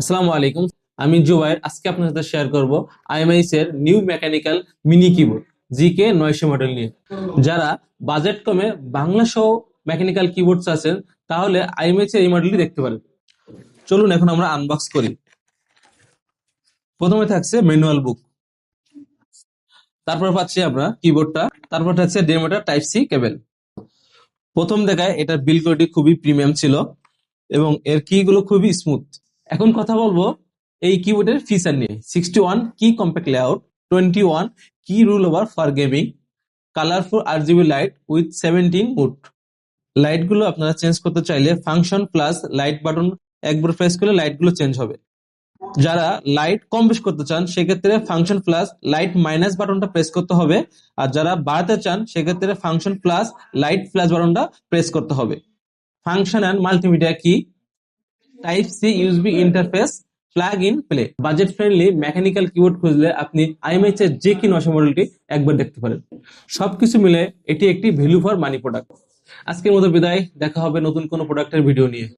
আসসালামু আলাইকুম। আমি জুবাইর। আজকে আপনার সাথে শেয়ার করব আইএমআইএস এর new mechanical mini keyboard GK 900 model নিয়ে। যারা বাজেট কমে বাংলা সহ মেকানিক্যাল কিবোর্ডস আছেন তাহলে আইএমআইএস এর এই মডেলটি দেখতে পারেন। চলুন এখন আমরা আনবক্স করি। প্রথমে থাকছে ম্যানুয়াল বুক, তারপর পাচ্ছি আমরা কিবোর্ডটা, তারপর থাকছে ডেমোটা টাইপ সি কেবল। প্রথম দেখায় এটা বিল কোয়ালিটি খুবই প্রিমিয়াম ছিল এবং এর কি গুলো খুবই স্মুথ। এখন কথা বলবো এই কিবোর্ডের ফিচার নিয়ে। 61 কি compact layout, 21 key rollover for gaming, colourful RGB light with 17 mode. Light গুলো আপনারা চেঞ্জ করতে চাইলে ফাংশন প্লাস লাইট বাটন একবার প্রেস করলে লাইট গুলো চেঞ্জ হবে। যারা লাইট কম বেশ করতে চান সেক্ষেত্রে ফাংশন প্লাস লাইট মাইনাস বাটনটা প্রেস করতে হবে, আর যারা বাড়াতে চান সেক্ষেত্রে ফাংশন প্লাস লাইট ফ্ল্যাশ বাটনটা প্রেস করতে হবে। Function and multimedia key, type C USB interface, plug in play. Budget friendly mechanical keyboard খুঁজলে আপনি আইএমএইচ এর যে কি 900 মডেলটি একবার দেখতে পারেন। সবকিছু মিলে এটি একটি ভ্যালু ফর মানি প্রোডাক্ট। আজকের মতো বিদায়, দেখা হবে নতুন কোনো প্রোডাক্টের ভিডিও নিয়ে।